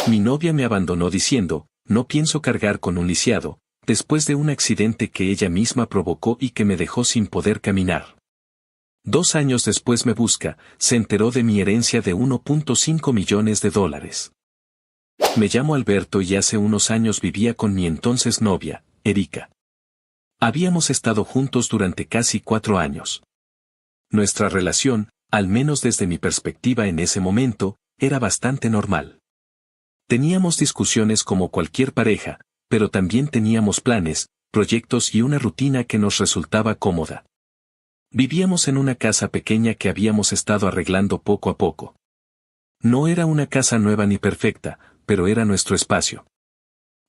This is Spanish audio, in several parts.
Mi novia me abandonó diciendo, no pienso cargar con un lisiado, después de un accidente que ella misma provocó y que me dejó sin poder caminar. 2 años después me busca, se enteró de mi herencia de 1.5 millones de dólares. Me llamo Alberto y hace unos años vivía con mi entonces novia, Erika. Habíamos estado juntos durante casi 4 años. Nuestra relación, al menos desde mi perspectiva en ese momento, era bastante normal. Teníamos discusiones como cualquier pareja, pero también teníamos planes, proyectos y una rutina que nos resultaba cómoda. Vivíamos en una casa pequeña que habíamos estado arreglando poco a poco. No era una casa nueva ni perfecta, pero era nuestro espacio.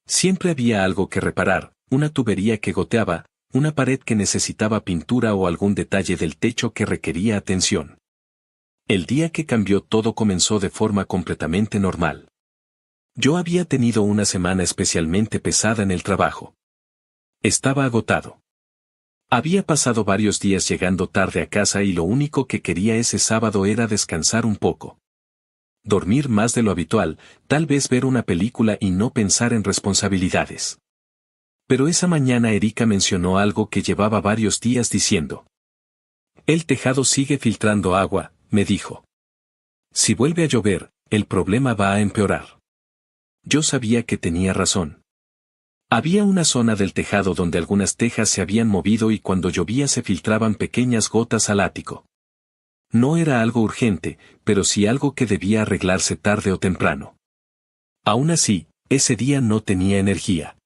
Siempre había algo que reparar, una tubería que goteaba, una pared que necesitaba pintura o algún detalle del techo que requería atención. El día que cambió todo comenzó de forma completamente normal. Yo había tenido una semana especialmente pesada en el trabajo. Estaba agotado. Había pasado varios días llegando tarde a casa y lo único que quería ese sábado era descansar un poco. Dormir más de lo habitual, tal vez ver una película y no pensar en responsabilidades. Pero esa mañana Erika mencionó algo que llevaba varios días diciendo. El tejado sigue filtrando agua, me dijo. Si vuelve a llover, el problema va a empeorar. Yo sabía que tenía razón. Había una zona del tejado donde algunas tejas se habían movido y cuando llovía se filtraban pequeñas gotas al ático. No era algo urgente, pero sí algo que debía arreglarse tarde o temprano. Aún así, ese día no tenía energía.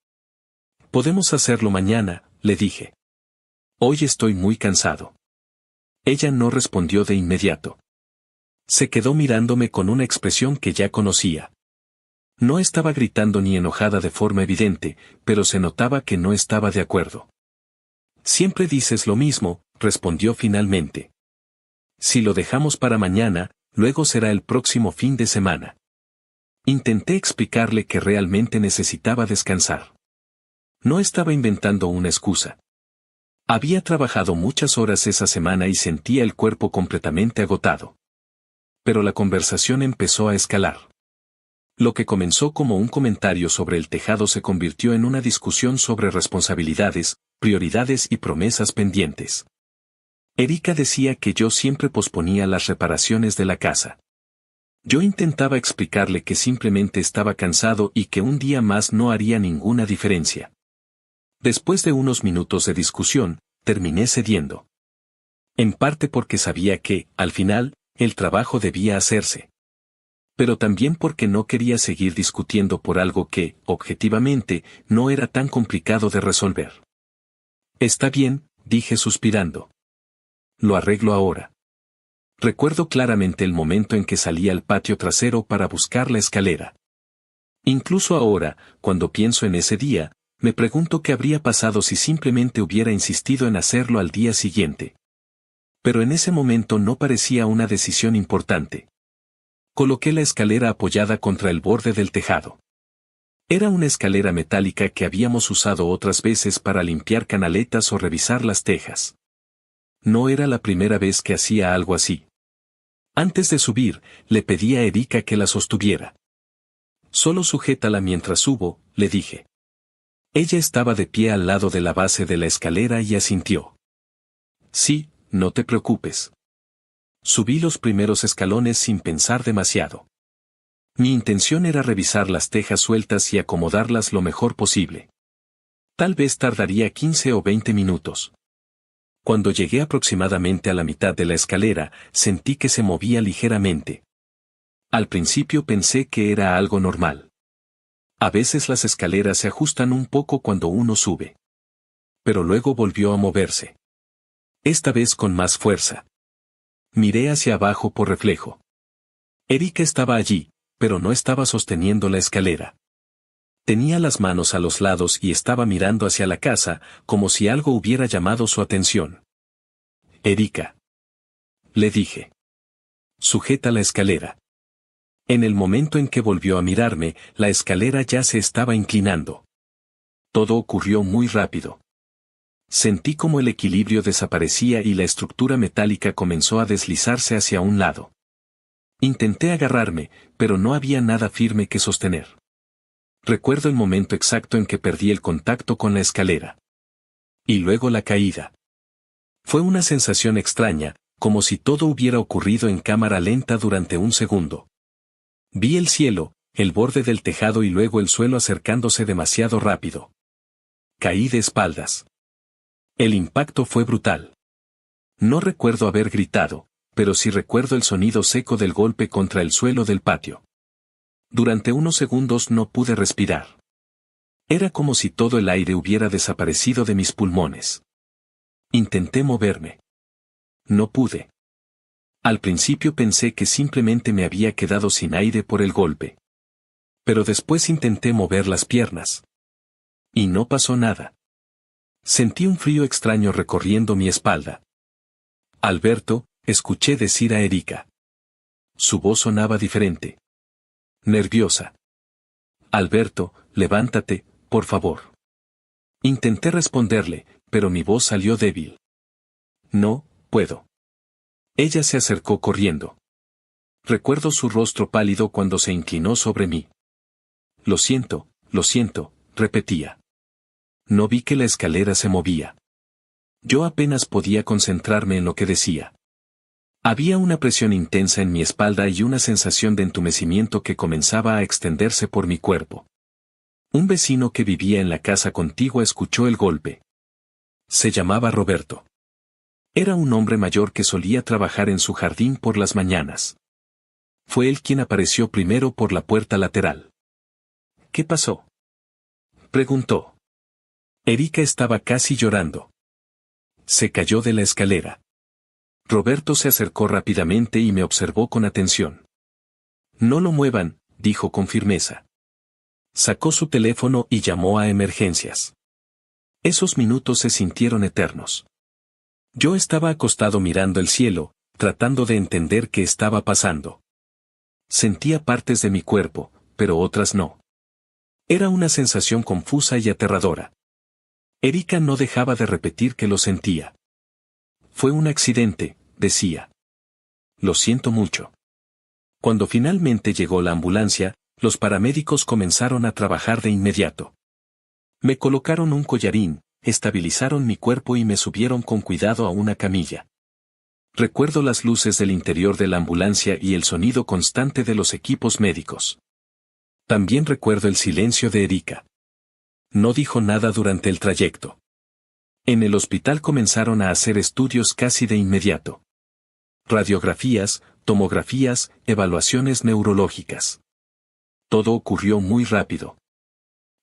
Podemos hacerlo mañana, le dije. Hoy estoy muy cansado. Ella no respondió de inmediato. Se quedó mirándome con una expresión que ya conocía. No estaba gritando ni enojada de forma evidente, pero se notaba que no estaba de acuerdo. Siempre dices lo mismo, respondió finalmente. Si lo dejamos para mañana, luego será el próximo fin de semana. Intenté explicarle que realmente necesitaba descansar. No estaba inventando una excusa. Había trabajado muchas horas esa semana y sentía el cuerpo completamente agotado. Pero la conversación empezó a escalar. Lo que comenzó como un comentario sobre el tejado se convirtió en una discusión sobre responsabilidades, prioridades y promesas pendientes. Erika decía que yo siempre posponía las reparaciones de la casa. Yo intentaba explicarle que simplemente estaba cansado y que un día más no haría ninguna diferencia. Después de unos minutos de discusión, terminé cediendo. En parte porque sabía que, al final, el trabajo debía hacerse. Pero también porque no quería seguir discutiendo por algo que, objetivamente, no era tan complicado de resolver. Está bien, dije suspirando. Lo arreglo ahora. Recuerdo claramente el momento en que salí al patio trasero para buscar la escalera. Incluso ahora, cuando pienso en ese día, me pregunto qué habría pasado si simplemente hubiera insistido en hacerlo al día siguiente. Pero en ese momento no parecía una decisión importante. Coloqué la escalera apoyada contra el borde del tejado. Era una escalera metálica que habíamos usado otras veces para limpiar canaletas o revisar las tejas. No era la primera vez que hacía algo así. Antes de subir, le pedí a Erika que la sostuviera. Solo sujétala mientras subo, le dije. Ella estaba de pie al lado de la base de la escalera y asintió. Sí, no te preocupes. Subí los primeros escalones sin pensar demasiado. Mi intención era revisar las tejas sueltas y acomodarlas lo mejor posible. Tal vez tardaría 15 o 20 minutos. Cuando llegué aproximadamente a la mitad de la escalera, sentí que se movía ligeramente. Al principio pensé que era algo normal. A veces las escaleras se ajustan un poco cuando uno sube. Pero luego volvió a moverse. Esta vez con más fuerza. Miré hacia abajo por reflejo. Erika estaba allí, pero no estaba sosteniendo la escalera. Tenía las manos a los lados y estaba mirando hacia la casa, como si algo hubiera llamado su atención. Erika. Le dije. Sujeta la escalera. En el momento en que volvió a mirarme, la escalera ya se estaba inclinando. Todo ocurrió muy rápido. Sentí como el equilibrio desaparecía y la estructura metálica comenzó a deslizarse hacia un lado. Intenté agarrarme, pero no había nada firme que sostener. Recuerdo el momento exacto en que perdí el contacto con la escalera. Y luego la caída. Fue una sensación extraña, como si todo hubiera ocurrido en cámara lenta durante un segundo. Vi el cielo, el borde del tejado y luego el suelo acercándose demasiado rápido. Caí de espaldas. El impacto fue brutal. No recuerdo haber gritado, pero sí recuerdo el sonido seco del golpe contra el suelo del patio. Durante unos segundos no pude respirar. Era como si todo el aire hubiera desaparecido de mis pulmones. Intenté moverme. No pude. Al principio pensé que simplemente me había quedado sin aire por el golpe. Pero después intenté mover las piernas. Y no pasó nada. Sentí un frío extraño recorriendo mi espalda. Alberto, escuché decir a Erika. Su voz sonaba diferente. Nerviosa. Alberto, levántate, por favor. Intenté responderle, pero mi voz salió débil. No, puedo. Ella se acercó corriendo. Recuerdo su rostro pálido cuando se inclinó sobre mí. Lo siento, repetía. No vi que la escalera se movía. Yo apenas podía concentrarme en lo que decía. Había una presión intensa en mi espalda y una sensación de entumecimiento que comenzaba a extenderse por mi cuerpo. Un vecino que vivía en la casa contigua escuchó el golpe. Se llamaba Roberto. Era un hombre mayor que solía trabajar en su jardín por las mañanas. Fue él quien apareció primero por la puerta lateral. ¿Qué pasó?, preguntó. Erika estaba casi llorando. Se cayó de la escalera. Roberto se acercó rápidamente y me observó con atención. No lo muevan, dijo con firmeza. Sacó su teléfono y llamó a emergencias. Esos minutos se sintieron eternos. Yo estaba acostado mirando el cielo, tratando de entender qué estaba pasando. Sentía partes de mi cuerpo, pero otras no. Era una sensación confusa y aterradora. Erika no dejaba de repetir que lo sentía. Fue un accidente, decía. Lo siento mucho. Cuando finalmente llegó la ambulancia, los paramédicos comenzaron a trabajar de inmediato. Me colocaron un collarín, estabilizaron mi cuerpo y me subieron con cuidado a una camilla. Recuerdo las luces del interior de la ambulancia y el sonido constante de los equipos médicos. También recuerdo el silencio de Erika. No dijo nada durante el trayecto. En el hospital comenzaron a hacer estudios casi de inmediato. Radiografías, tomografías, evaluaciones neurológicas. Todo ocurrió muy rápido.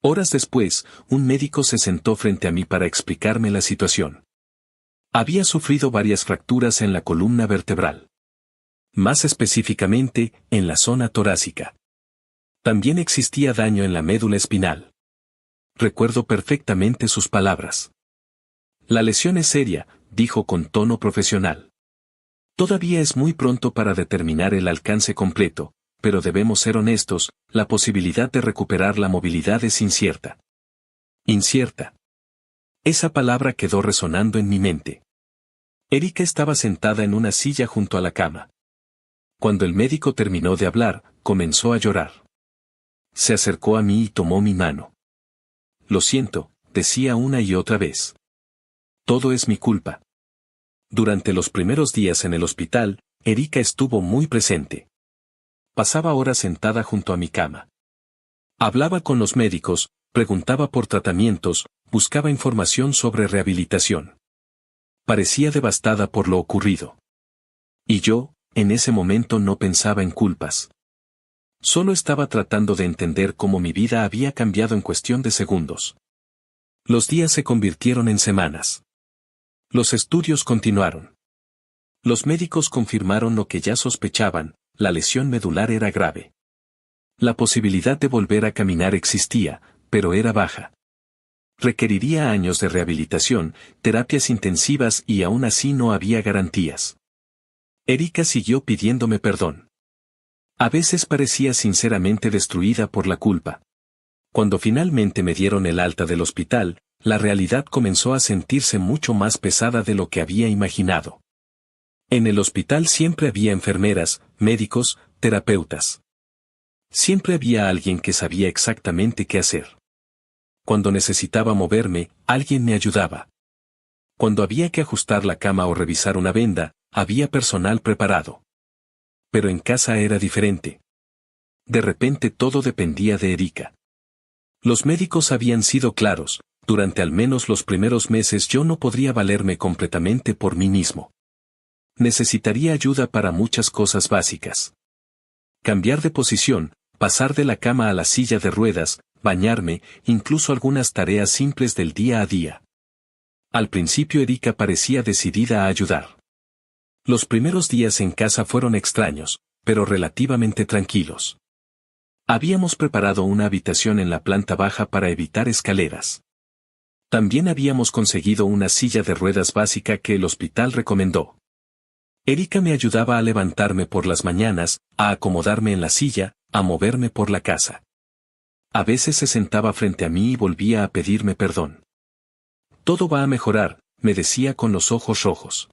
Horas después, un médico se sentó frente a mí para explicarme la situación. Había sufrido varias fracturas en la columna vertebral. Más específicamente, en la zona torácica. También existía daño en la médula espinal. Recuerdo perfectamente sus palabras. La lesión es seria, dijo con tono profesional. Todavía es muy pronto para determinar el alcance completo, pero debemos ser honestos, la posibilidad de recuperar la movilidad es incierta. Incierta. Esa palabra quedó resonando en mi mente. Erika estaba sentada en una silla junto a la cama. Cuando el médico terminó de hablar, comenzó a llorar. Se acercó a mí y tomó mi mano. Lo siento, decía una y otra vez. Todo es mi culpa. Durante los primeros días en el hospital, Erika estuvo muy presente. Pasaba horas sentada junto a mi cama. Hablaba con los médicos, preguntaba por tratamientos, buscaba información sobre rehabilitación. Parecía devastada por lo ocurrido. Y yo, en ese momento no pensaba en culpas. Solo estaba tratando de entender cómo mi vida había cambiado en cuestión de segundos. Los días se convirtieron en semanas. Los estudios continuaron. Los médicos confirmaron lo que ya sospechaban, la lesión medular era grave. La posibilidad de volver a caminar existía, pero era baja. Requeriría años de rehabilitación, terapias intensivas y aún así no había garantías. Erika siguió pidiéndome perdón. A veces parecía sinceramente destruida por la culpa. Cuando finalmente me dieron el alta del hospital, la realidad comenzó a sentirse mucho más pesada de lo que había imaginado. En el hospital siempre había enfermeras, médicos, terapeutas. Siempre había alguien que sabía exactamente qué hacer. Cuando necesitaba moverme, alguien me ayudaba. Cuando había que ajustar la cama o revisar una venda, había personal preparado. Pero en casa era diferente. De repente todo dependía de Erika. Los médicos habían sido claros: durante al menos los primeros meses yo no podría valerme completamente por mí mismo. Necesitaría ayuda para muchas cosas básicas. Cambiar de posición, pasar de la cama a la silla de ruedas, bañarme, incluso algunas tareas simples del día a día. Al principio Erika parecía decidida a ayudar. Los primeros días en casa fueron extraños, pero relativamente tranquilos. Habíamos preparado una habitación en la planta baja para evitar escaleras. También habíamos conseguido una silla de ruedas básica que el hospital recomendó. Erika me ayudaba a levantarme por las mañanas, a acomodarme en la silla, a moverme por la casa. A veces se sentaba frente a mí y volvía a pedirme perdón. Todo va a mejorar, me decía con los ojos rojos.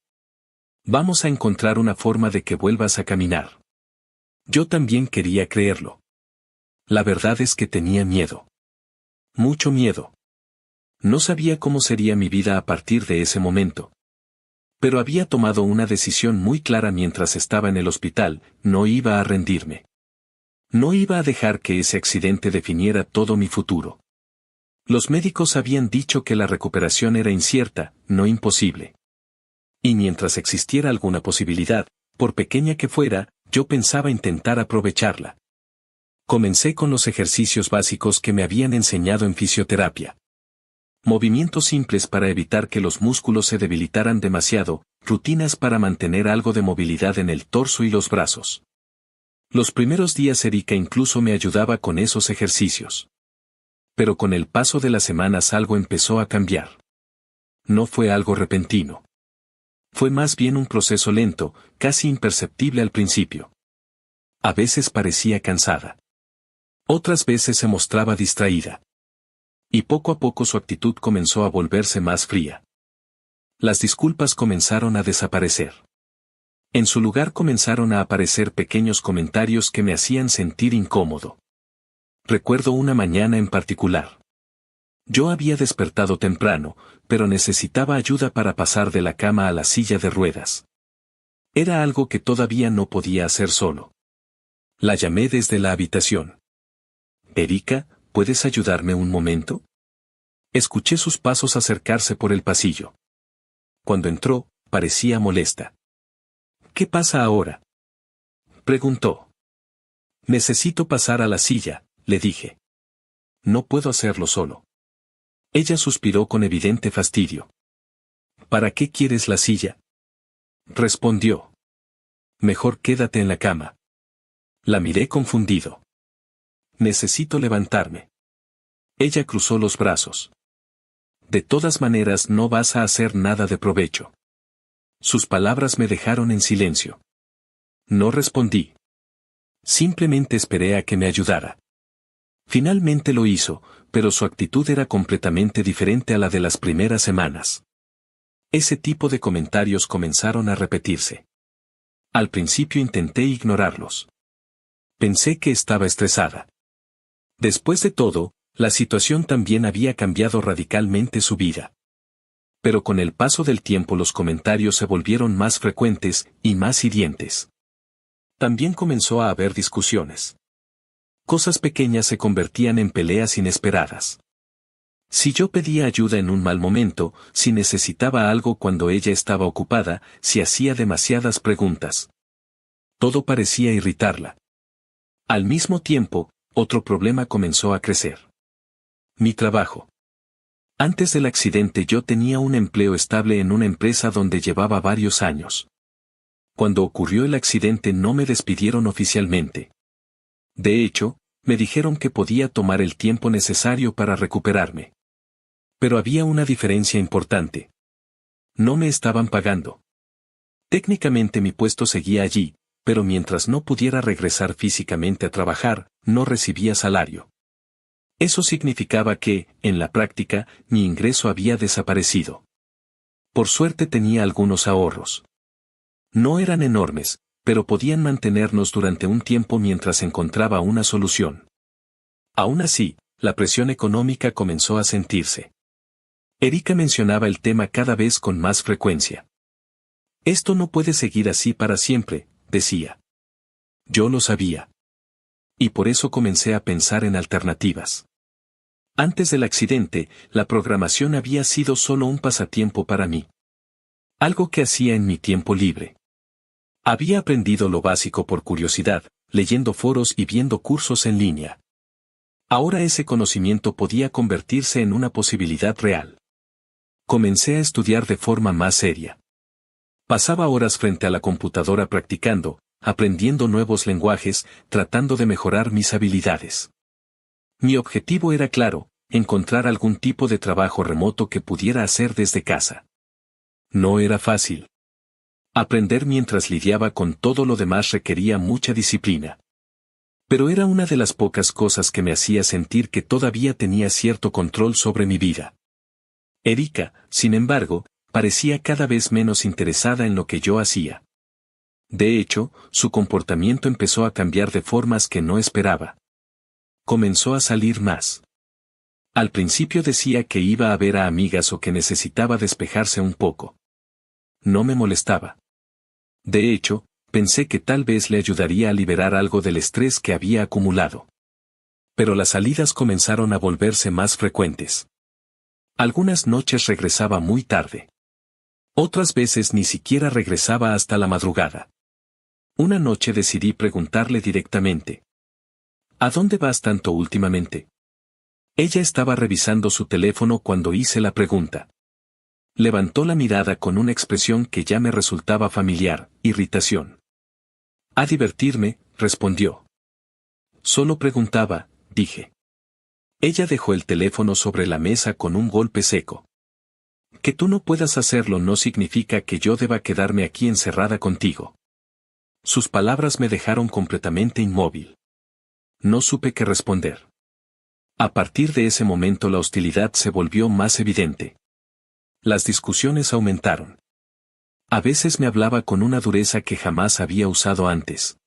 Vamos a encontrar una forma de que vuelvas a caminar. Yo también quería creerlo. La verdad es que tenía miedo. Mucho miedo. No sabía cómo sería mi vida a partir de ese momento. Pero había tomado una decisión muy clara mientras estaba en el hospital: no iba a rendirme. No iba a dejar que ese accidente definiera todo mi futuro. Los médicos habían dicho que la recuperación era incierta, no imposible. Y mientras existiera alguna posibilidad, por pequeña que fuera, yo pensaba intentar aprovecharla. Comencé con los ejercicios básicos que me habían enseñado en fisioterapia. Movimientos simples para evitar que los músculos se debilitaran demasiado, rutinas para mantener algo de movilidad en el torso y los brazos. Los primeros días Erika incluso me ayudaba con esos ejercicios. Pero con el paso de las semanas algo empezó a cambiar. No fue algo repentino. Fue más bien un proceso lento, casi imperceptible al principio. A veces parecía cansada. Otras veces se mostraba distraída. Y poco a poco su actitud comenzó a volverse más fría. Las disculpas comenzaron a desaparecer. En su lugar comenzaron a aparecer pequeños comentarios que me hacían sentir incómodo. Recuerdo una mañana en particular. Yo había despertado temprano, pero necesitaba ayuda para pasar de la cama a la silla de ruedas. Era algo que todavía no podía hacer solo. La llamé desde la habitación. «Erika, ¿puedes ayudarme un momento?» Escuché sus pasos acercarse por el pasillo. Cuando entró, parecía molesta. «¿Qué pasa ahora?», preguntó. «Necesito pasar a la silla», le dije. «No puedo hacerlo solo». Ella suspiró con evidente fastidio. «¿Para qué quieres la silla?», respondió. «Mejor quédate en la cama». La miré confundido. «Necesito levantarme». Ella cruzó los brazos. «De todas maneras no vas a hacer nada de provecho». Sus palabras me dejaron en silencio. No respondí. Simplemente esperé a que me ayudara. Finalmente lo hizo, pero su actitud era completamente diferente a la de las primeras semanas. Ese tipo de comentarios comenzaron a repetirse. Al principio intenté ignorarlos. Pensé que estaba estresada. Después de todo, la situación también había cambiado radicalmente su vida. Pero con el paso del tiempo los comentarios se volvieron más frecuentes y más hirientes. También comenzó a haber discusiones. Cosas pequeñas se convertían en peleas inesperadas. Si yo pedía ayuda en un mal momento, si necesitaba algo cuando ella estaba ocupada, si hacía demasiadas preguntas. Todo parecía irritarla. Al mismo tiempo, otro problema comenzó a crecer. Mi trabajo. Antes del accidente yo tenía un empleo estable en una empresa donde llevaba varios años. Cuando ocurrió el accidente no me despidieron oficialmente. De hecho, me dijeron que podía tomar el tiempo necesario para recuperarme. Pero había una diferencia importante. No me estaban pagando. Técnicamente mi puesto seguía allí, pero mientras no pudiera regresar físicamente a trabajar, no recibía salario. Eso significaba que, en la práctica, mi ingreso había desaparecido. Por suerte tenía algunos ahorros. No eran enormes, pero podían mantenernos durante un tiempo mientras encontraba una solución. Aún así, la presión económica comenzó a sentirse. Erika mencionaba el tema cada vez con más frecuencia. Esto no puede seguir así para siempre, decía. Yo lo sabía. Y por eso comencé a pensar en alternativas. Antes del accidente, la programación había sido solo un pasatiempo para mí. Algo que hacía en mi tiempo libre. Había aprendido lo básico por curiosidad, leyendo foros y viendo cursos en línea. Ahora ese conocimiento podía convertirse en una posibilidad real. Comencé a estudiar de forma más seria. Pasaba horas frente a la computadora practicando, aprendiendo nuevos lenguajes, tratando de mejorar mis habilidades. Mi objetivo era claro, encontrar algún tipo de trabajo remoto que pudiera hacer desde casa. No era fácil. Aprender mientras lidiaba con todo lo demás requería mucha disciplina. Pero era una de las pocas cosas que me hacía sentir que todavía tenía cierto control sobre mi vida. Erika, sin embargo, parecía cada vez menos interesada en lo que yo hacía. De hecho, su comportamiento empezó a cambiar de formas que no esperaba. Comenzó a salir más. Al principio decía que iba a ver a amigas o que necesitaba despejarse un poco. No me molestaba. De hecho, pensé que tal vez le ayudaría a liberar algo del estrés que había acumulado. Pero las salidas comenzaron a volverse más frecuentes. Algunas noches regresaba muy tarde. Otras veces ni siquiera regresaba hasta la madrugada. Una noche decidí preguntarle directamente. ¿A dónde vas tanto últimamente? Ella estaba revisando su teléfono cuando hice la pregunta. Levantó la mirada con una expresión que ya me resultaba familiar, irritación. A divertirme, respondió. Solo preguntaba, dije. Ella dejó el teléfono sobre la mesa con un golpe seco. Que tú no puedas hacerlo no significa que yo deba quedarme aquí encerrada contigo. Sus palabras me dejaron completamente inmóvil. No supe qué responder. A partir de ese momento la hostilidad se volvió más evidente. Las discusiones aumentaron. A veces me hablaba con una dureza que jamás había usado antes.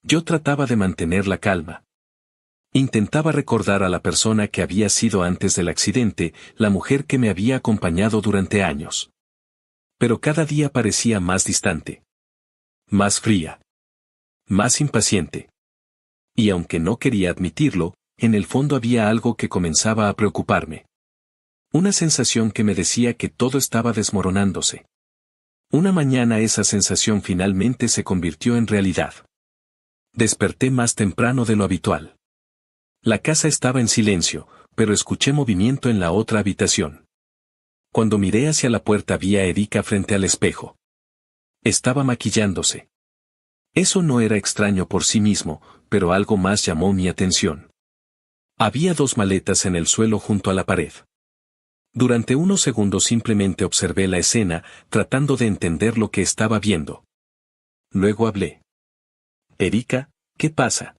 Yo trataba de mantener la calma. Intentaba recordar a la persona que había sido antes del accidente, la mujer que me había acompañado durante años. Pero cada día parecía más distante. Más fría. Más impaciente. Y aunque no quería admitirlo, en el fondo había algo que comenzaba a preocuparme. Una sensación que me decía que todo estaba desmoronándose. Una mañana esa sensación finalmente se convirtió en realidad. Desperté más temprano de lo habitual. La casa estaba en silencio, pero escuché movimiento en la otra habitación. Cuando miré hacia la puerta vi a Erika frente al espejo. Estaba maquillándose. Eso no era extraño por sí mismo, pero algo más llamó mi atención. Había dos maletas en el suelo junto a la pared. Durante unos segundos simplemente observé la escena, tratando de entender lo que estaba viendo. Luego hablé. Erika, ¿qué pasa?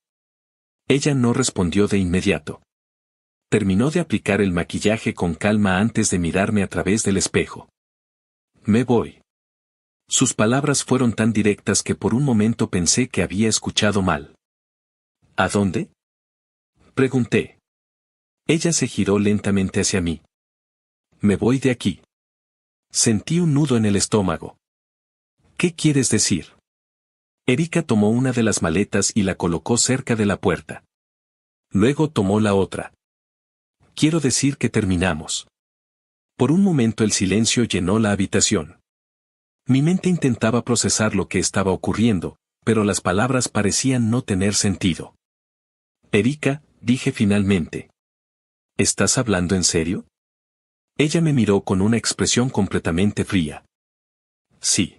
Ella no respondió de inmediato. Terminó de aplicar el maquillaje con calma antes de mirarme a través del espejo. Me voy. Sus palabras fueron tan directas que por un momento pensé que había escuchado mal. ¿A dónde? Pregunté. Ella se giró lentamente hacia mí. Me voy de aquí. Sentí un nudo en el estómago. ¿Qué quieres decir? Erika tomó una de las maletas y la colocó cerca de la puerta. Luego tomó la otra. Quiero decir que terminamos. Por un momento el silencio llenó la habitación. Mi mente intentaba procesar lo que estaba ocurriendo, pero las palabras parecían no tener sentido. Erika, dije finalmente. ¿Estás hablando en serio? Ella me miró con una expresión completamente fría. Sí.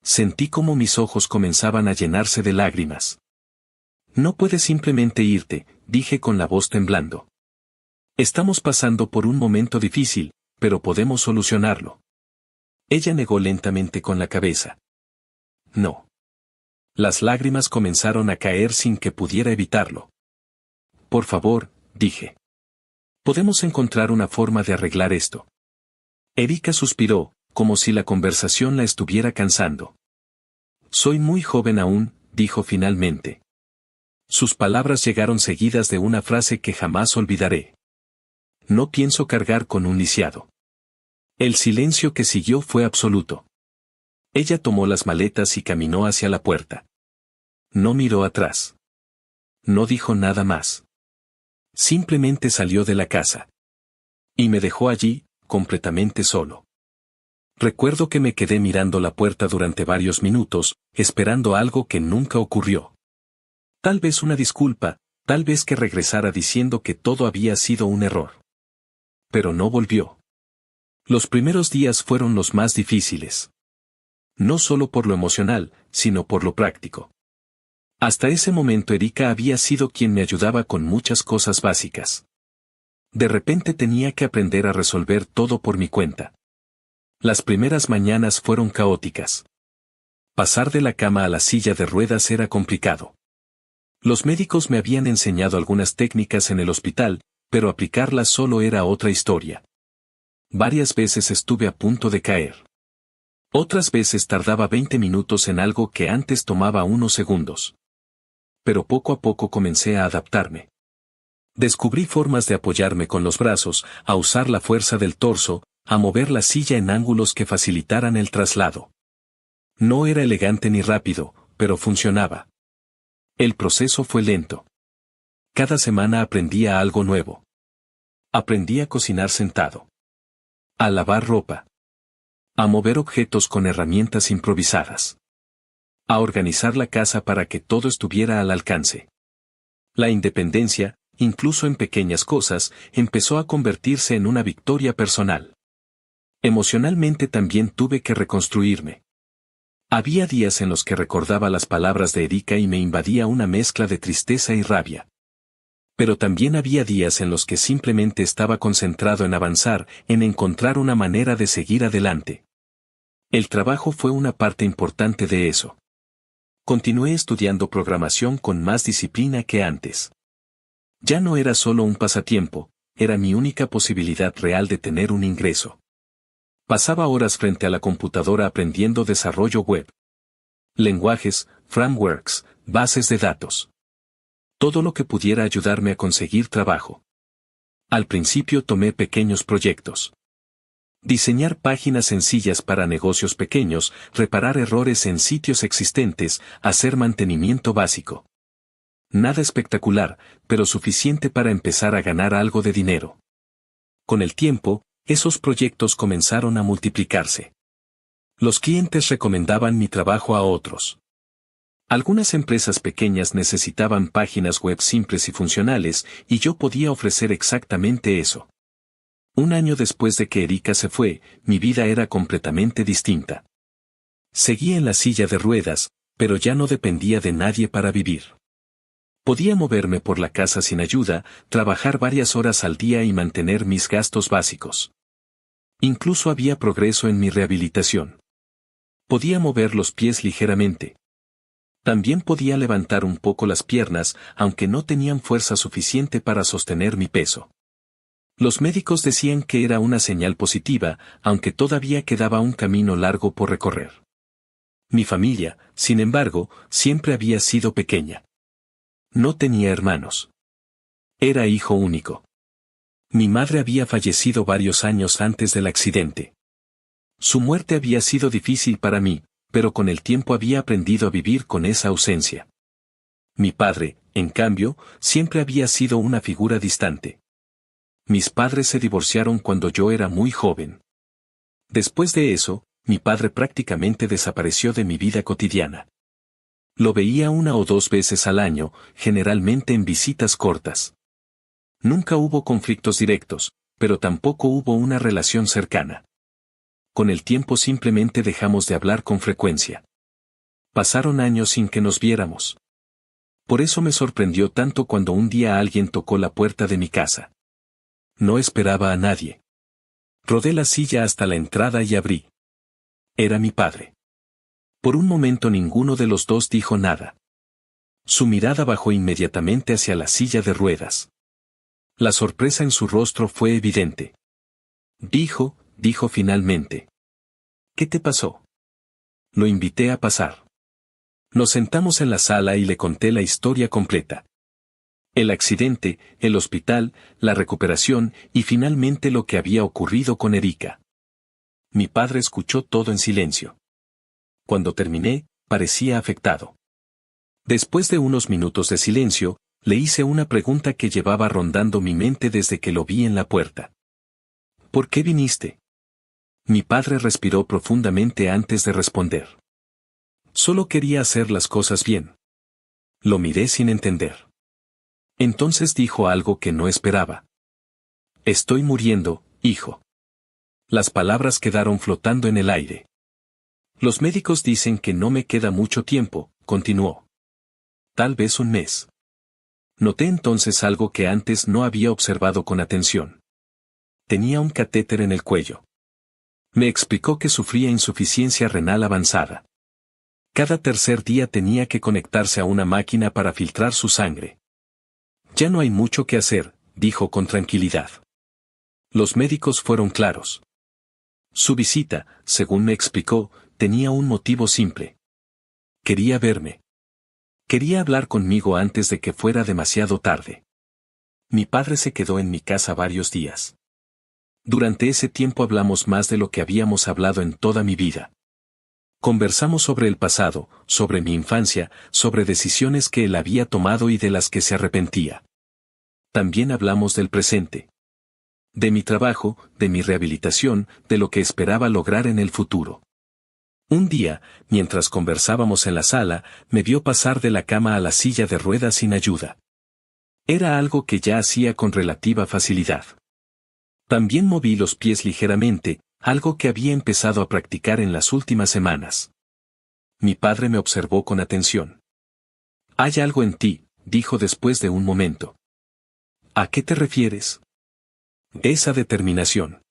Sentí como mis ojos comenzaban a llenarse de lágrimas. No puedes simplemente irte, dije con la voz temblando. Estamos pasando por un momento difícil, pero podemos solucionarlo. Ella negó lentamente con la cabeza. No. Las lágrimas comenzaron a caer sin que pudiera evitarlo. Por favor, dije. Podemos encontrar una forma de arreglar esto. Erika suspiró, como si la conversación la estuviera cansando. soy muy joven aún, dijo finalmente. Sus palabras llegaron seguidas de una frase que jamás olvidaré. No pienso cargar con un lisiado. El silencio que siguió fue absoluto. Ella tomó las maletas y caminó hacia la puerta. No miró atrás. No dijo nada más. Simplemente salió de la casa. Y me dejó allí, completamente solo. Recuerdo que me quedé mirando la puerta durante varios minutos, esperando algo que nunca ocurrió. Tal vez una disculpa, tal vez que regresara diciendo que todo había sido un error. Pero no volvió. Los primeros días fueron los más difíciles. No solo por lo emocional, sino por lo práctico. Hasta ese momento Erika había sido quien me ayudaba con muchas cosas básicas. De repente tenía que aprender a resolver todo por mi cuenta. Las primeras mañanas fueron caóticas. Pasar de la cama a la silla de ruedas era complicado. Los médicos me habían enseñado algunas técnicas en el hospital, pero aplicarlas solo era otra historia. Varias veces estuve a punto de caer. Otras veces tardaba 20 minutos en algo que antes tomaba unos segundos. Pero poco a poco comencé a adaptarme. Descubrí formas de apoyarme con los brazos, a usar la fuerza del torso, a mover la silla en ángulos que facilitaran el traslado. No era elegante ni rápido, pero funcionaba. El proceso fue lento. Cada semana aprendía algo nuevo. Aprendí a cocinar sentado. A lavar ropa. A mover objetos con herramientas improvisadas. A organizar la casa para que todo estuviera al alcance. La independencia, incluso en pequeñas cosas, empezó a convertirse en una victoria personal. Emocionalmente también tuve que reconstruirme. Había días en los que recordaba las palabras de Erika y me invadía una mezcla de tristeza y rabia. Pero también había días en los que simplemente estaba concentrado en avanzar, en encontrar una manera de seguir adelante. El trabajo fue una parte importante de eso. Continué estudiando programación con más disciplina que antes. Ya no era solo un pasatiempo, era mi única posibilidad real de tener un ingreso. Pasaba horas frente a la computadora aprendiendo desarrollo web. Lenguajes, frameworks, bases de datos. Todo lo que pudiera ayudarme a conseguir trabajo. Al principio tomé pequeños proyectos. Diseñar páginas sencillas para negocios pequeños, reparar errores en sitios existentes, hacer mantenimiento básico. Nada espectacular, pero suficiente para empezar a ganar algo de dinero. Con el tiempo, esos proyectos comenzaron a multiplicarse. Los clientes recomendaban mi trabajo a otros. Algunas empresas pequeñas necesitaban páginas web simples y funcionales, y yo podía ofrecer exactamente eso. Un año después de que Erika se fue, mi vida era completamente distinta. Seguía en la silla de ruedas, pero ya no dependía de nadie para vivir. Podía moverme por la casa sin ayuda, trabajar varias horas al día y mantener mis gastos básicos. Incluso había progreso en mi rehabilitación. Podía mover los pies ligeramente. También podía levantar un poco las piernas, aunque no tenían fuerza suficiente para sostener mi peso. Los médicos decían que era una señal positiva, aunque todavía quedaba un camino largo por recorrer. Mi familia, sin embargo, siempre había sido pequeña. No tenía hermanos. Era hijo único. Mi madre había fallecido varios años antes del accidente. Su muerte había sido difícil para mí, pero con el tiempo había aprendido a vivir con esa ausencia. Mi padre, en cambio, siempre había sido una figura distante. Mis padres se divorciaron cuando yo era muy joven. Después de eso, mi padre prácticamente desapareció de mi vida cotidiana. Lo veía una o dos veces al año, generalmente en visitas cortas. Nunca hubo conflictos directos, pero tampoco hubo una relación cercana. Con el tiempo simplemente dejamos de hablar con frecuencia. Pasaron años sin que nos viéramos. Por eso me sorprendió tanto cuando un día alguien tocó la puerta de mi casa. No esperaba a nadie. Rodé la silla hasta la entrada y abrí. Era mi padre. Por un momento ninguno de los dos dijo nada. Su mirada bajó inmediatamente hacia la silla de ruedas. La sorpresa en su rostro fue evidente. Dijo finalmente. ¿Qué te pasó? Lo invité a pasar. Nos sentamos en la sala y le conté la historia completa. El accidente, el hospital, la recuperación y finalmente lo que había ocurrido con Erika. Mi padre escuchó todo en silencio. Cuando terminé, parecía afectado. Después de unos minutos de silencio, le hice una pregunta que llevaba rondando mi mente desde que lo vi en la puerta. ¿Por qué viniste? Mi padre respiró profundamente antes de responder. Solo quería hacer las cosas bien. Lo miré sin entender. Entonces dijo algo que no esperaba. Estoy muriendo, hijo. Las palabras quedaron flotando en el aire. Los médicos dicen que no me queda mucho tiempo, continuó. Tal vez un mes. Noté entonces algo que antes no había observado con atención. Tenía un catéter en el cuello. Me explicó que sufría insuficiencia renal avanzada. Cada tercer día tenía que conectarse a una máquina para filtrar su sangre. Ya no hay mucho que hacer, dijo con tranquilidad. Los médicos fueron claros. Su visita, según me explicó, tenía un motivo simple. Quería verme. Quería hablar conmigo antes de que fuera demasiado tarde. Mi padre se quedó en mi casa varios días. Durante ese tiempo hablamos más de lo que habíamos hablado en toda mi vida. Conversamos sobre el pasado, sobre mi infancia, sobre decisiones que él había tomado y de las que se arrepentía. También hablamos del presente. De mi trabajo, de mi rehabilitación, de lo que esperaba lograr en el futuro. Un día, mientras conversábamos en la sala, me vio pasar de la cama a la silla de ruedas sin ayuda. Era algo que ya hacía con relativa facilidad. También moví los pies ligeramente, algo que había empezado a practicar en las últimas semanas. Mi padre me observó con atención. Hay algo en ti, dijo después de un momento. ¿A qué te refieres? Esa determinación.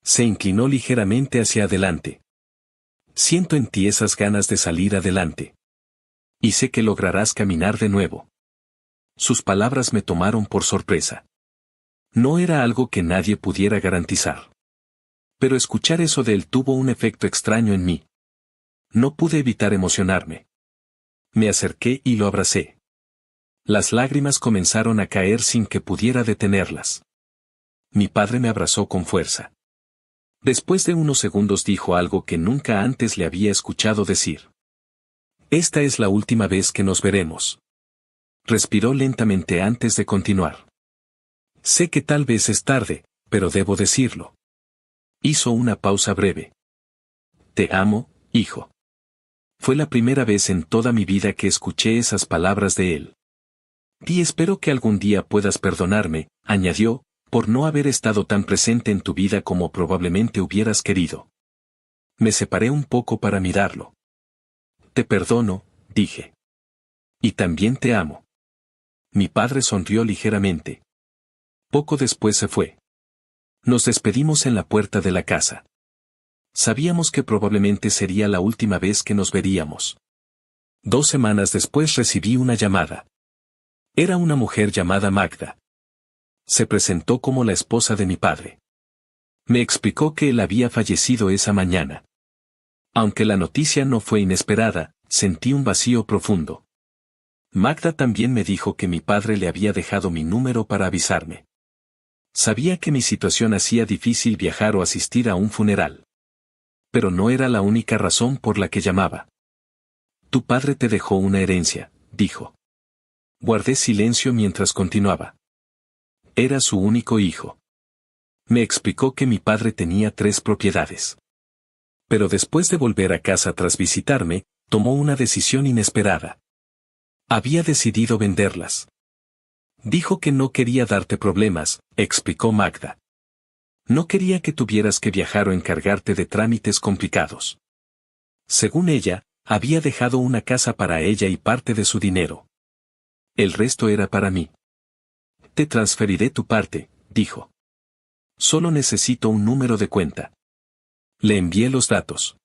Se inclinó ligeramente hacia adelante. Siento en ti esas ganas de salir adelante. Y sé que lograrás caminar de nuevo. Sus palabras me tomaron por sorpresa. No era algo que nadie pudiera garantizar. Pero escuchar eso de él tuvo un efecto extraño en mí. No pude evitar emocionarme. Me acerqué y lo abracé. Las lágrimas comenzaron a caer sin que pudiera detenerlas. Mi padre me abrazó con fuerza. Después de unos segundos dijo algo que nunca antes le había escuchado decir. Esta es la última vez que nos veremos. Respiró lentamente antes de continuar. Sé que tal vez es tarde, pero debo decirlo. Hizo una pausa breve. Te amo, hijo. Fue la primera vez en toda mi vida que escuché esas palabras de él. Y espero que algún día puedas perdonarme, añadió, por no haber estado tan presente en tu vida como probablemente hubieras querido. Me separé un poco para mirarlo. Te perdono, dije. Y también te amo. Mi padre sonrió ligeramente. Poco después se fue. Nos despedimos en la puerta de la casa. Sabíamos que probablemente sería la última vez que nos veríamos. 2 semanas después recibí una llamada. Era una mujer llamada Magda. Se presentó como la esposa de mi padre. Me explicó que él había fallecido esa mañana. Aunque la noticia no fue inesperada, sentí un vacío profundo. Magda también me dijo que mi padre le había dejado mi número para avisarme. Sabía que mi situación hacía difícil viajar o asistir a un funeral. Pero no era la única razón por la que llamaba. Tu padre te dejó una herencia, dijo. Guardé silencio mientras continuaba. Era su único hijo. Me explicó que mi padre tenía 3 propiedades. Pero después de volver a casa tras visitarme, tomó una decisión inesperada. Había decidido venderlas. Dijo que no quería darte problemas, explicó Magda. No quería que tuvieras que viajar o encargarte de trámites complicados. Según ella, había dejado una casa para ella y parte de su dinero. El resto era para mí. Te transferiré tu parte, dijo. Solo necesito un número de cuenta. Le envié los datos.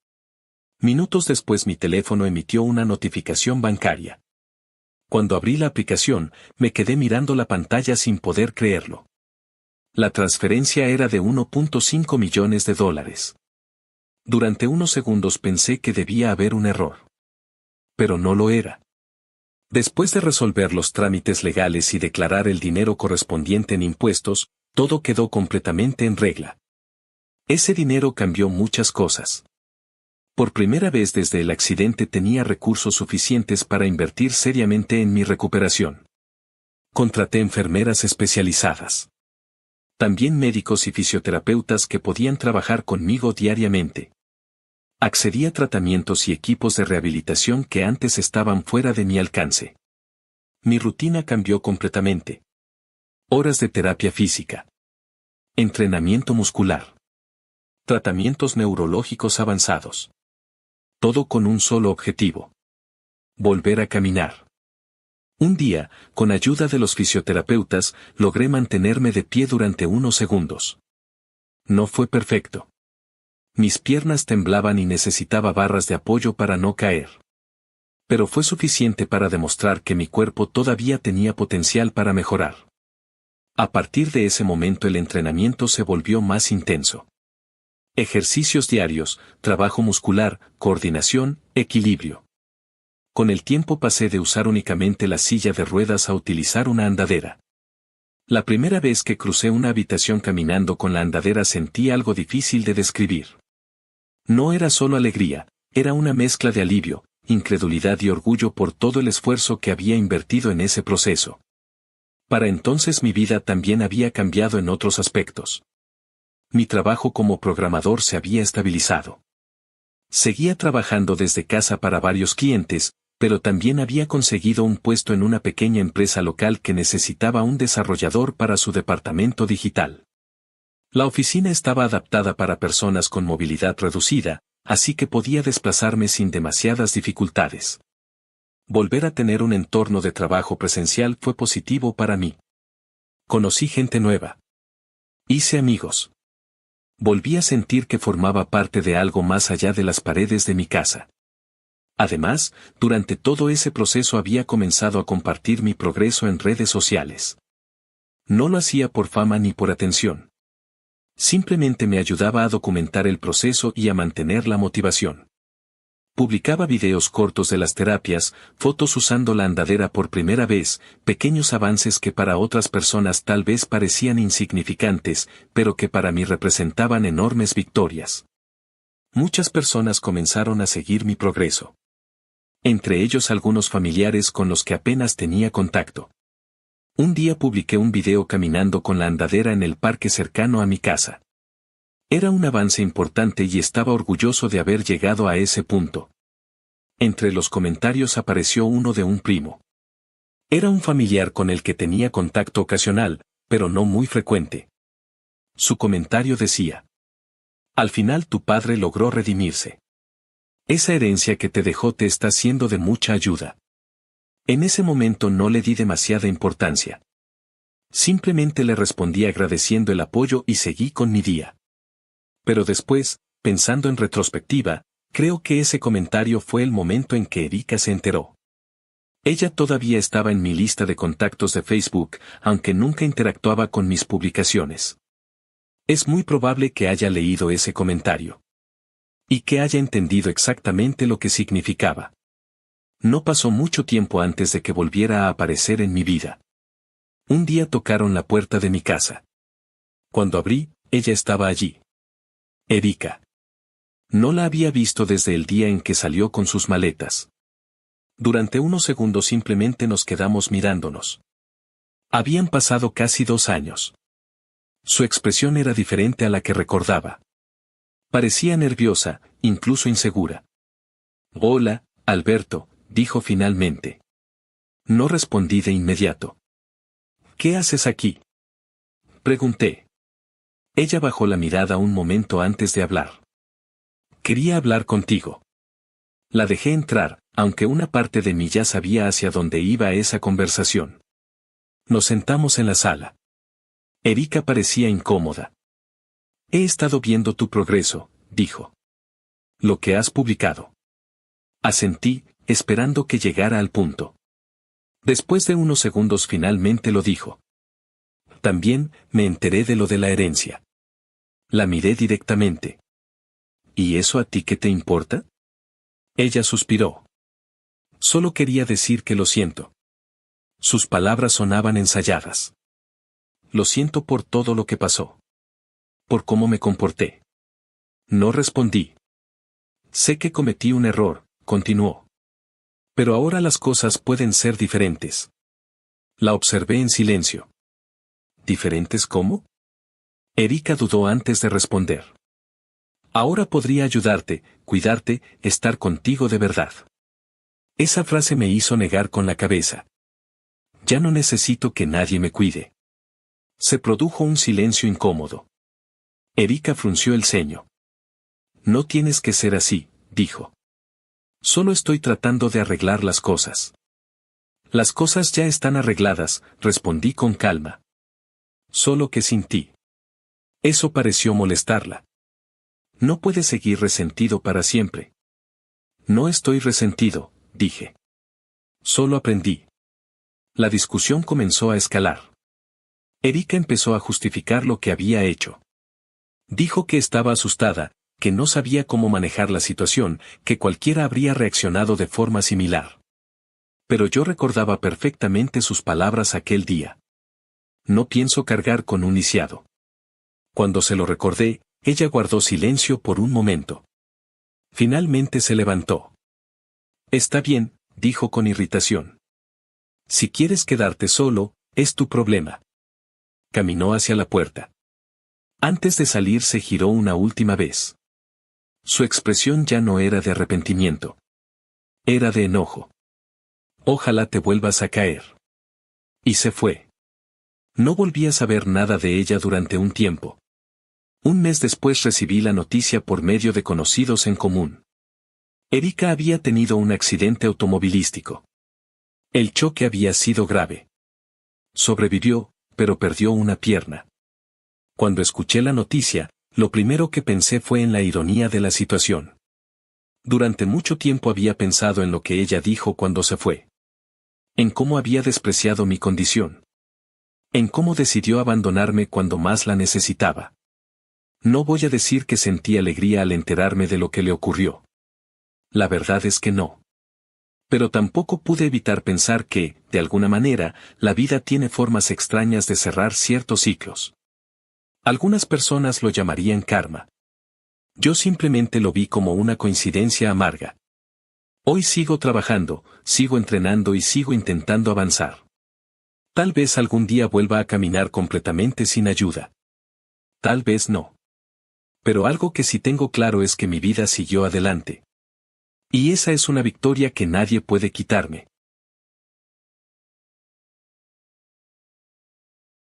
Minutos después mi teléfono emitió una notificación bancaria. Cuando abrí la aplicación, me quedé mirando la pantalla sin poder creerlo. La transferencia era de $1.5 millones. Durante unos segundos pensé que debía haber un error. pero no lo era. Después de resolver los trámites legales y declarar el dinero correspondiente en impuestos, todo quedó completamente en regla. Ese dinero cambió muchas cosas. Por primera vez desde el accidente tenía recursos suficientes para invertir seriamente en mi recuperación. Contraté enfermeras especializadas. También médicos y fisioterapeutas que podían trabajar conmigo diariamente. Accedí a tratamientos y equipos de rehabilitación que antes estaban fuera de mi alcance. Mi rutina cambió completamente. Horas de terapia física. Entrenamiento muscular. Tratamientos neurológicos avanzados. Todo con un solo objetivo. Volver a caminar. Un día, con ayuda de los fisioterapeutas, logré mantenerme de pie durante unos segundos. No fue perfecto. Mis piernas temblaban y necesitaba barras de apoyo para no caer. Pero fue suficiente para demostrar que mi cuerpo todavía tenía potencial para mejorar. A partir de ese momento el entrenamiento se volvió más intenso. Ejercicios diarios, trabajo muscular, coordinación, equilibrio. Con el tiempo pasé de usar únicamente la silla de ruedas a utilizar una andadera. La primera vez que crucé una habitación caminando con la andadera sentí algo difícil de describir. No era solo alegría, era una mezcla de alivio, incredulidad y orgullo por todo el esfuerzo que había invertido en ese proceso. Para entonces mi vida también había cambiado en otros aspectos. Mi trabajo como programador se había estabilizado. Seguía trabajando desde casa para varios clientes, pero también había conseguido un puesto en una pequeña empresa local que necesitaba un desarrollador para su departamento digital. La oficina estaba adaptada para personas con movilidad reducida, así que podía desplazarme sin demasiadas dificultades. Volver a tener un entorno de trabajo presencial fue positivo para mí. Conocí gente nueva. Hice amigos. Volví a sentir que formaba parte de algo más allá de las paredes de mi casa. Además, durante todo ese proceso había comenzado a compartir mi progreso en redes sociales. No lo hacía por fama ni por atención. Simplemente me ayudaba a documentar el proceso y a mantener la motivación. Publicaba videos cortos de las terapias, fotos usando la andadera por primera vez, pequeños avances que para otras personas tal vez parecían insignificantes, pero que para mí representaban enormes victorias. Muchas personas comenzaron a seguir mi progreso. Entre ellos algunos familiares con los que apenas tenía contacto. Un día publiqué un video caminando con la andadera en el parque cercano a mi casa. Era un avance importante y estaba orgulloso de haber llegado a ese punto. Entre los comentarios apareció uno de un primo. Era un familiar con el que tenía contacto ocasional, pero no muy frecuente. Su comentario decía: al final tu padre logró redimirse. Esa herencia que te dejó te está siendo de mucha ayuda. En ese momento no le di demasiada importancia. Simplemente le respondí agradeciendo el apoyo y seguí con mi día. Pero después, pensando en retrospectiva, creo que ese comentario fue el momento en que Erika se enteró. Ella todavía estaba en mi lista de contactos de Facebook, aunque nunca interactuaba con mis publicaciones. Es muy probable que haya leído ese comentario. Y que haya entendido exactamente lo que significaba. No pasó mucho tiempo antes de que volviera a aparecer en mi vida. Un día tocaron la puerta de mi casa. Cuando abrí, ella estaba allí. Erika. No la había visto desde el día en que salió con sus maletas. Durante unos segundos simplemente nos quedamos mirándonos. Habían pasado casi 2 años. Su expresión era diferente a la que recordaba. Parecía nerviosa, incluso insegura. Hola, Alberto, dijo finalmente. No respondí de inmediato. ¿Qué haces aquí? Pregunté. Ella bajó la mirada un momento antes de hablar. Quería hablar contigo. La dejé entrar, aunque una parte de mí ya sabía hacia dónde iba esa conversación. Nos sentamos en la sala. Erika parecía incómoda. He estado viendo tu progreso, dijo. Lo que has publicado. Asentí, esperando que llegara al punto. Después de unos segundos finalmente lo dijo. También, me enteré de lo de la herencia. La miré directamente. ¿Y eso a ti qué te importa? Ella suspiró. Solo quería decir que lo siento. Sus palabras sonaban ensayadas. Lo siento por todo lo que pasó. Por cómo me comporté. No respondí. Sé que cometí un error, continuó. Pero ahora las cosas pueden ser diferentes. La observé en silencio. ¿Diferentes cómo? Erika dudó antes de responder. Ahora podría ayudarte, cuidarte, estar contigo de verdad. Esa frase me hizo negar con la cabeza. Ya no necesito que nadie me cuide. Se produjo un silencio incómodo. Erika frunció el ceño. No tienes que ser así, dijo. Solo estoy tratando de arreglar las cosas. Las cosas ya están arregladas, respondí con calma. Solo que sin ti. Eso pareció molestarla. No puedes seguir resentido para siempre. No estoy resentido, dije. Solo aprendí. La discusión comenzó a escalar. Erika empezó a justificar lo que había hecho. Dijo que estaba asustada, que no sabía cómo manejar la situación, que cualquiera habría reaccionado de forma similar. Pero yo recordaba perfectamente sus palabras aquel día. No pienso cargar con un lisiado. Cuando se lo recordé, ella guardó silencio por un momento. Finalmente se levantó. Está bien, dijo con irritación. Si quieres quedarte solo, es tu problema. Caminó hacia la puerta. Antes de salir se giró una última vez. Su expresión ya no era de arrepentimiento. Era de enojo. Ojalá te vuelvas a caer. Y se fue. No volví a saber nada de ella durante un tiempo. Un mes después recibí la noticia por medio de conocidos en común. Erika había tenido un accidente automovilístico. El choque había sido grave. Sobrevivió, pero perdió una pierna. Cuando escuché la noticia, lo primero que pensé fue en la ironía de la situación. Durante mucho tiempo había pensado en lo que ella dijo cuando se fue. En cómo había despreciado mi condición. En cómo decidió abandonarme cuando más la necesitaba. No voy a decir que sentí alegría al enterarme de lo que le ocurrió. La verdad es que no. Pero tampoco pude evitar pensar que, de alguna manera, la vida tiene formas extrañas de cerrar ciertos ciclos. Algunas personas lo llamarían karma. Yo simplemente lo vi como una coincidencia amarga. Hoy sigo trabajando, sigo entrenando y sigo intentando avanzar. Tal vez algún día vuelva a caminar completamente sin ayuda. Tal vez no. Pero algo que sí tengo claro es que mi vida siguió adelante. Y esa es una victoria que nadie puede quitarme.